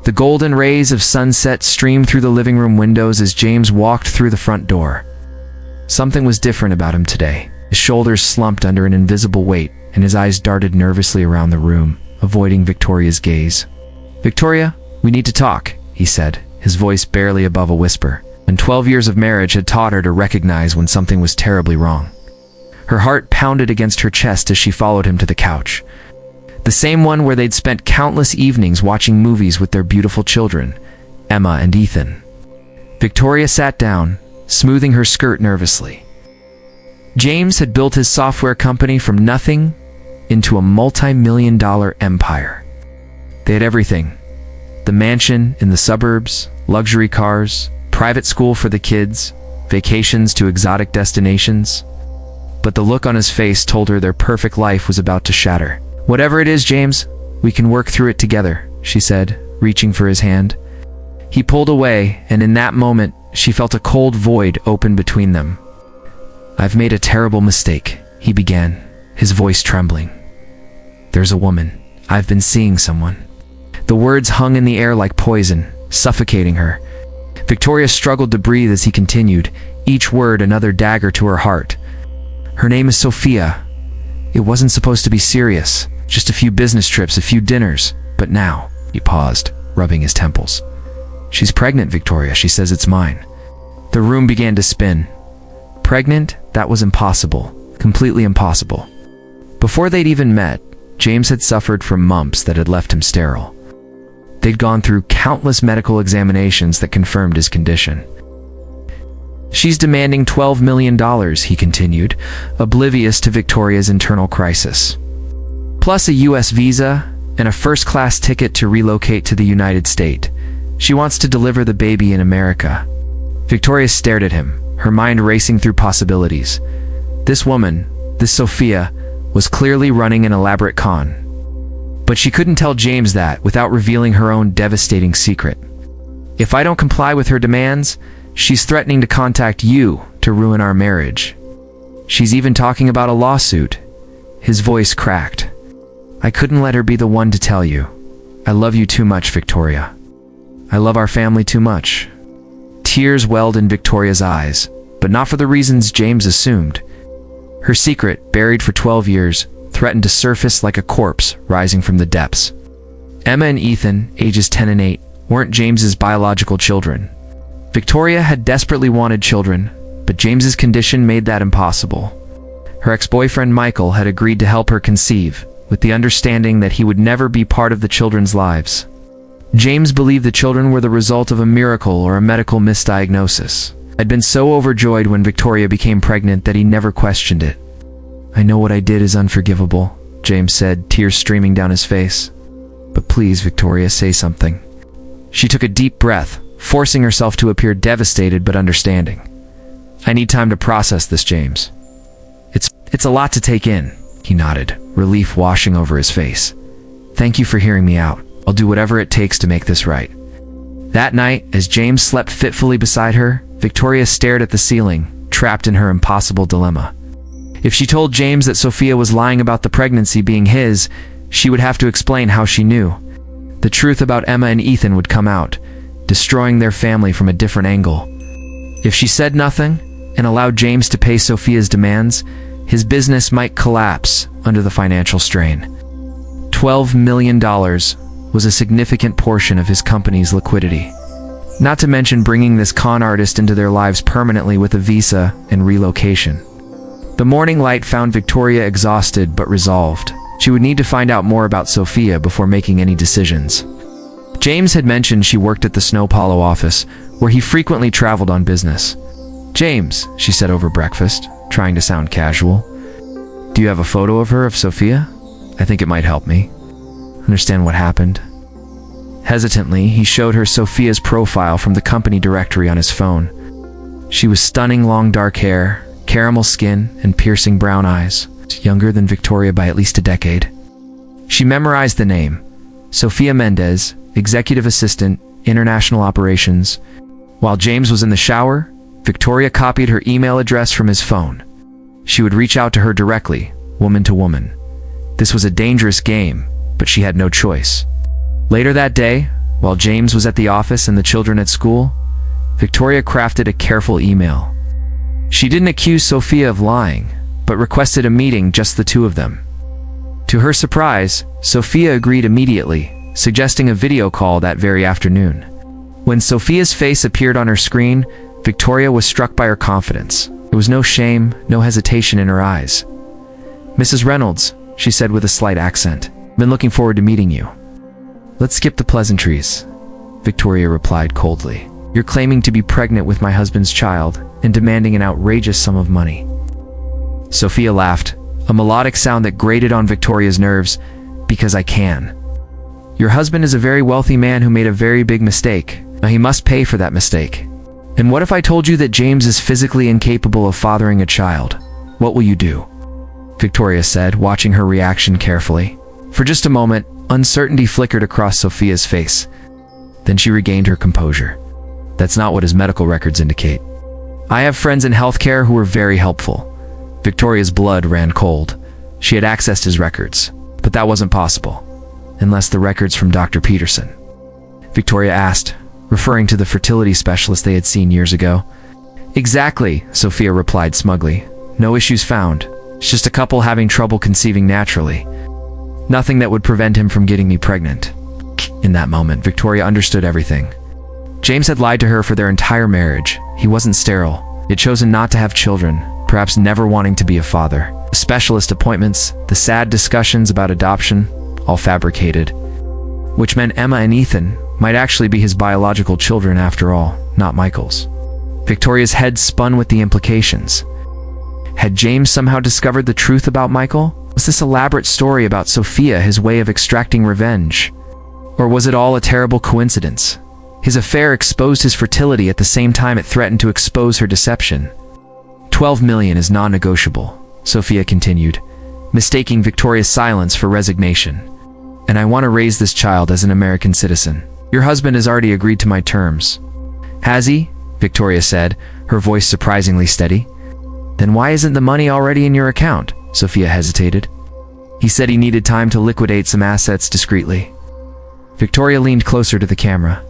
The golden rays of sunset streamed through the living room windows as James walked through the front door. Something was different about him today. His shoulders slumped under an invisible weight, and his eyes darted nervously around the room, avoiding Victoria's gaze. "Victoria, we need to talk," he said, his voice barely above a whisper. And 12 years of marriage had taught her to recognize when something was terribly wrong. Her heart pounded against her chest as she followed him to the couch. The same one where they'd spent countless evenings watching movies with their beautiful children, Emma and Ethan. Victoria sat down, smoothing her skirt nervously. James had built his software company from nothing into a multi-million-dollar empire. They had everything: the mansion in the suburbs, luxury cars, private school for the kids, vacations to exotic destinations. But the look on his face told her their perfect life was about to shatter. "Whatever it is, James, we can work through it together," she said, reaching for his hand. He pulled away, and in that moment, she felt a cold void open between them. "I've made a terrible mistake," he began, his voice trembling. "There's a woman. I've been seeing someone." The words hung in the air like poison, suffocating her. Victoria struggled to breathe as he continued, each word another dagger to her heart. "Her name is Sophia. It wasn't supposed to be serious. Just a few business trips, a few dinners. But now," he paused, rubbing his temples. "She's pregnant, Victoria. She says it's mine." The room began to spin. Pregnant? That was impossible. Completely impossible. Before they'd even met, James had suffered from mumps that had left him sterile. They'd gone through countless medical examinations that confirmed his condition. "She's demanding $12 million, he continued, oblivious to Victoria's internal crisis. "Plus a US visa and a first-class ticket to relocate to the United States. She wants to deliver the baby in America." Victoria stared at him, her mind racing through possibilities. This woman, this Sophia, was clearly running an elaborate con. But she couldn't tell James that without revealing her own devastating secret. "If I don't comply with her demands, she's threatening to contact you to ruin our marriage. She's even talking about a lawsuit." His voice cracked. "I couldn't let her be the one to tell you. I love you too much, Victoria. I love our family too much." Tears welled in Victoria's eyes, but not for the reasons James assumed. Her secret, buried for 12 years, threatened to surface like a corpse rising from the depths. Emma and Ethan, ages 10 and 8, weren't James's biological children. Victoria had desperately wanted children, but James's condition made that impossible. Her ex-boyfriend Michael had agreed to help her conceive, with the understanding that he would never be part of the children's lives. James believed the children were the result of a miracle or a medical misdiagnosis. I'd been so overjoyed when Victoria became pregnant that he never questioned it. "I know what I did is unforgivable," James said, tears streaming down his face. "But please, Victoria, say something." She took a deep breath, forcing herself to appear devastated but understanding. "I need time to process this, James." It's a lot to take in," he nodded, relief washing over his face. "Thank you for hearing me out. I'll do whatever it takes to make this right." That night, as James slept fitfully beside her, Victoria stared at the ceiling, trapped in her impossible dilemma. If she told James that Sophia was lying about the pregnancy being his, she would have to explain how she knew. The truth about Emma and Ethan would come out, destroying their family from a different angle. If she said nothing and allowed James to pay Sophia's demands, his business might collapse under the financial strain. $12 million was a significant portion of his company's liquidity. Not to mention bringing this con artist into their lives permanently with a visa and relocation. The morning light found Victoria exhausted but resolved. She would need to find out more about Sophia before making any decisions. James had mentioned she worked at the Snow Polo office, where he frequently traveled on business. "James," she said over breakfast, trying to sound casual, "do you have a photo of her, of Sophia? I think it might help me understand what happened." Hesitantly, he showed her Sophia's profile from the company directory on his phone. She was stunning, long dark hair, caramel skin, and piercing brown eyes, younger than Victoria by at least a decade. She memorized the name, Sophia Mendez, Executive Assistant, International Operations. While James was in the shower, Victoria copied her email address from his phone. She would reach out to her directly, woman to woman. This was a dangerous game, but she had no choice. Later that day, while James was at the office and the children at school, Victoria crafted a careful email. She didn't accuse Sophia of lying, but requested a meeting, just the two of them. To her surprise, Sophia agreed immediately, suggesting a video call that very afternoon. When Sophia's face appeared on her screen, Victoria was struck by her confidence. There was no shame, no hesitation in her eyes. "Mrs. Reynolds," she said with a slight accent, "I've been looking forward to meeting you." "Let's skip the pleasantries," Victoria replied coldly. "You're claiming to be pregnant with my husband's child and demanding an outrageous sum of money." Sophia laughed, a melodic sound that grated on Victoria's nerves. "Because I can. Your husband is a very wealthy man who made a very big mistake. Now he must pay for that mistake. And what if I told you that James is physically incapable of fathering a child? What will you do?" Victoria said, watching her reaction carefully. For just a moment, uncertainty flickered across Sophia's face. Then she regained her composure. "That's not what his medical records indicate. I have friends in healthcare who were very helpful." Victoria's blood ran cold. She had accessed his records, but that wasn't possible, unless the records from Dr. Peterson. Victoria asked, referring to the fertility specialist they had seen years ago. "Exactly," Sophia replied smugly. "No issues found. It's just a couple having trouble conceiving naturally. Nothing that would prevent him from getting me pregnant." In that moment, Victoria understood everything. James had lied to her for their entire marriage. He wasn't sterile. He had chosen not to have children, perhaps never wanting to be a father. The specialist appointments, the sad discussions about adoption, all fabricated. Which meant Emma and Ethan might actually be his biological children after all, not Michael's. Victoria's head spun with the implications. Had James somehow discovered the truth about Michael? Was this elaborate story about Sophia his way of extracting revenge? Or was it all a terrible coincidence? His affair exposed his fertility at the same time it threatened to expose her deception. 12 million is non-negotiable, Sophia continued, mistaking Victoria's silence for resignation. And I want to raise this child as an American citizen. Your husband has already agreed to my terms. Has he? Victoria said, her voice surprisingly steady. Then why isn't the money already in your account? Sophia hesitated. He said he needed time to liquidate some assets discreetly. Victoria leaned closer to the camera.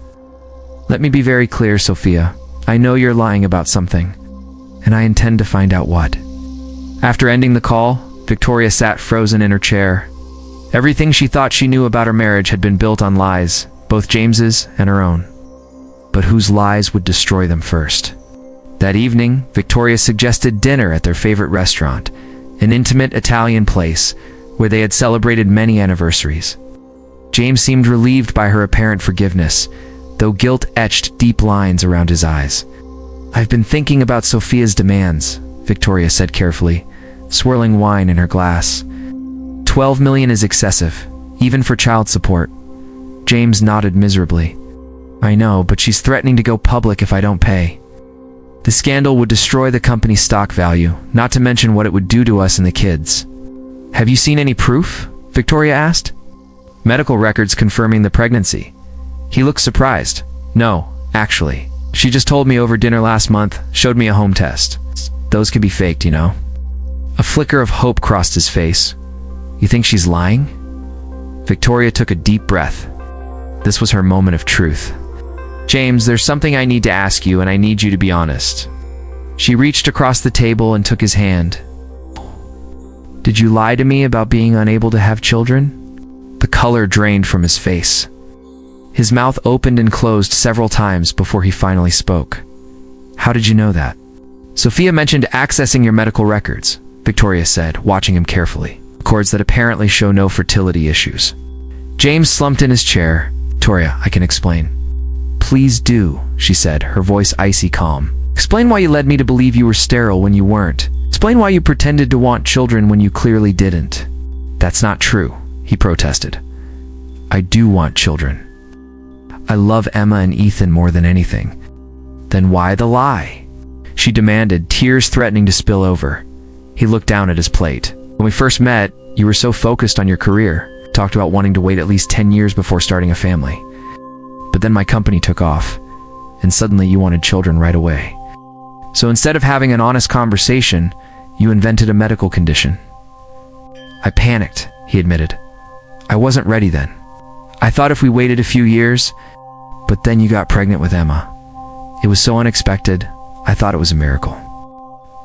Let me be very clear, Sophia. I know you're lying about something, and I intend to find out what. After ending the call, Victoria sat frozen in her chair. Everything she thought she knew about her marriage had been built on lies, both James's and her own. But whose lies would destroy them first? That evening, Victoria suggested dinner at their favorite restaurant, an intimate Italian place where they had celebrated many anniversaries. James seemed relieved by her apparent forgiveness, though guilt etched deep lines around his eyes. I've been thinking about Sophia's demands, Victoria said carefully, swirling wine in her glass. 12 million is excessive, even for child support. James nodded miserably. I know, but she's threatening to go public if I don't pay. The scandal would destroy the company's stock value, not to mention what it would do to us and the kids. Have you seen any proof? Victoria asked. Medical records confirming the pregnancy. He looked surprised. No, actually. She just told me over dinner last month, showed me a home test. Those can be faked, you know. A flicker of hope crossed his face. You think she's lying? Victoria took a deep breath. This was her moment of truth. James, there's something I need to ask you, and I need you to be honest. She reached across the table and took his hand. Did you lie to me about being unable to have children? The color drained from his face. His mouth opened and closed several times before he finally spoke. How did you know that? Sophia mentioned accessing your medical records, Victoria said, watching him carefully. Records that apparently show no fertility issues. James slumped in his chair. Victoria, I can explain. Please do, she said, her voice icy calm. Explain why you led me to believe you were sterile when you weren't. Explain why you pretended to want children when you clearly didn't. That's not true, he protested. I do want children. I love Emma and Ethan more than anything. Then why the lie? She demanded, tears threatening to spill over. He looked down at his plate. When we first met, you were so focused on your career, talked about wanting to wait at least 10 years before starting a family. But then my company took off, and suddenly you wanted children right away. So instead of having an honest conversation, you invented a medical condition. I panicked, he admitted. I wasn't ready then. I thought if we waited a few years, But then you got pregnant with Emma. It was so unexpected, I thought it was a miracle.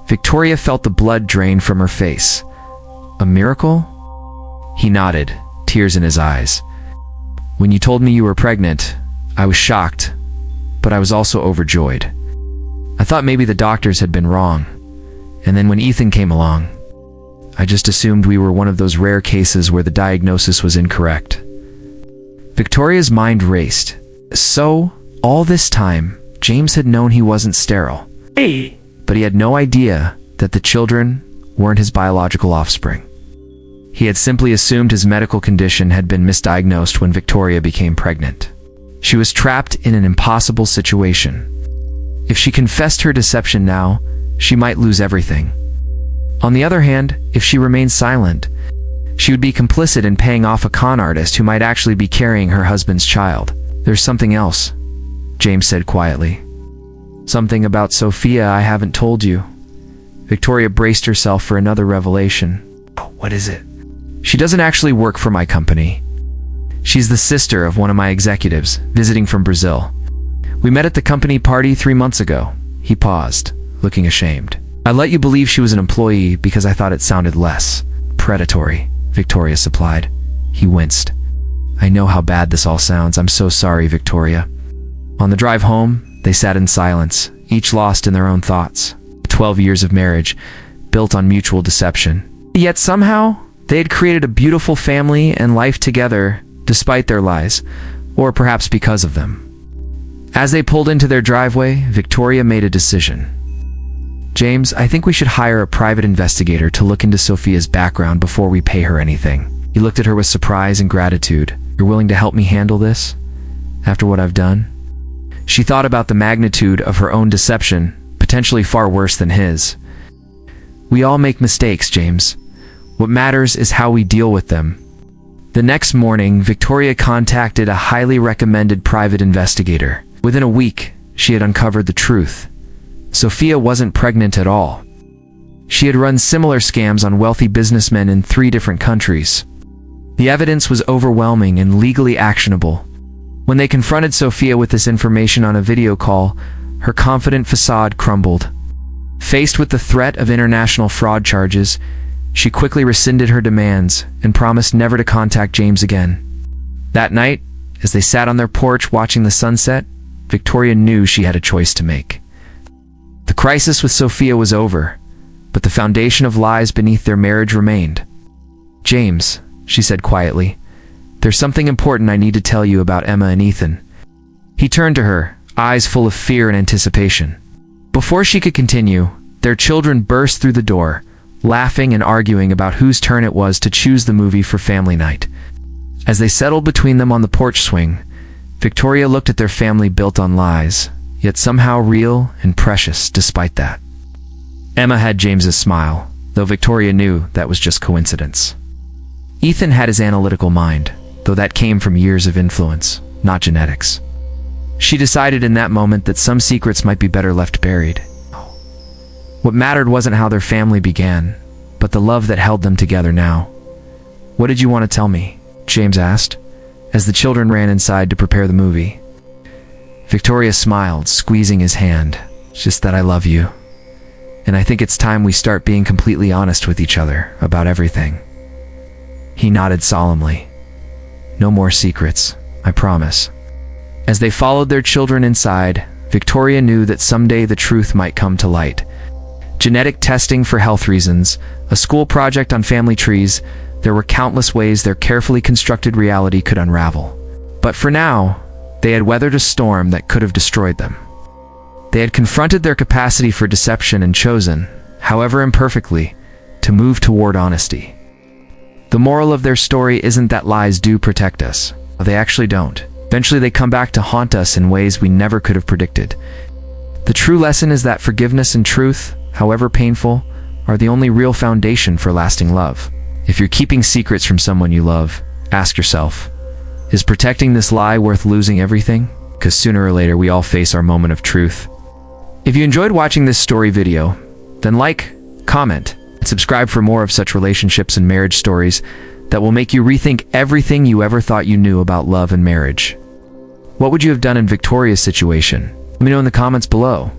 Victoria felt the blood drain from her face. A miracle? He nodded, tears in his eyes. When you told me you were pregnant, I was shocked, but I was also overjoyed. I thought maybe the doctors had been wrong, and then when Ethan came along, I just assumed we were one of those rare cases where the diagnosis was incorrect. Victoria's mind raced. So, all this time, James had known he wasn't sterile. Hey! But he had no idea that the children weren't his biological offspring. He had simply assumed his medical condition had been misdiagnosed when Victoria became pregnant. She was trapped in an impossible situation. If she confessed her deception now, she might lose everything. On the other hand, if she remained silent, she would be complicit in paying off a con artist who might actually be carrying her husband's child. There's something else, James said quietly. Something about Sophia I haven't told you. Victoria braced herself for another revelation. Oh, what is it? She doesn't actually work for my company. She's the sister of one of my executives, visiting from Brazil. We met at the company party 3 months ago. He paused, looking ashamed. I let you believe she was an employee because I thought it sounded less predatory, Victoria supplied. He winced. I know how bad this all sounds. I'm so sorry, Victoria. On the drive home, they sat in silence, each lost in their own thoughts. 12 years of marriage, built on mutual deception. Yet somehow, they had created a beautiful family and life together, despite their lies, or perhaps because of them. As they pulled into their driveway, Victoria made a decision. James, I think we should hire a private investigator to look into Sophia's background before we pay her anything. He looked at her with surprise and gratitude. You're willing to help me handle this? After what I've done? She thought about the magnitude of her own deception, potentially far worse than his. We all make mistakes, James. What matters is how we deal with them. The next morning, Victoria contacted a highly recommended private investigator. Within a week, she had uncovered the truth. Sophia wasn't pregnant at all. She had run similar scams on wealthy businessmen in 3 different countries. The evidence was overwhelming and legally actionable. When they confronted Sophia with this information on a video call, her confident facade crumbled. Faced with the threat of international fraud charges, she quickly rescinded her demands and promised never to contact James again. That night, as they sat on their porch watching the sunset, Victoria knew she had a choice to make. The crisis with Sophia was over, but the foundation of lies beneath their marriage remained. James, she said quietly, there's something important I need to tell you about Emma and Ethan. He turned to her, eyes full of fear and anticipation. Before she could continue, their children burst through the door, laughing and arguing about whose turn it was to choose the movie for family night. As they settled between them on the porch swing, Victoria looked at their family built on lies, yet somehow real and precious despite that. Emma had James's smile, though Victoria knew that was just coincidence. Ethan had his analytical mind, though that came from years of influence, not genetics. She decided in that moment that some secrets might be better left buried. What mattered wasn't how their family began, but the love that held them together now. What did you want to tell me? James asked, as the children ran inside to prepare the movie. Victoria smiled, squeezing his hand. Just that I love you. And I think it's time we start being completely honest with each other about everything. He nodded solemnly. No more secrets, I promise. As they followed their children inside, Victoria knew that someday the truth might come to light. Genetic testing for health reasons, a school project on family trees, there were countless ways their carefully constructed reality could unravel. But for now, they had weathered a storm that could have destroyed them. They had confronted their capacity for deception and chosen, however imperfectly, to move toward honesty. The moral of their story isn't that lies do protect us. They actually don't. Eventually they come back to haunt us in ways we never could have predicted. The true lesson is that forgiveness and truth, however painful, are the only real foundation for lasting love. If you're keeping secrets from someone you love, ask yourself, is protecting this lie worth losing everything? Because sooner or later we all face our moment of truth. If you enjoyed watching this story video, then like, comment, and subscribe for more of such relationships and marriage stories that will make you rethink everything you ever thought you knew about love and marriage. What would you have done in Victoria's situation? Let me know in the comments below.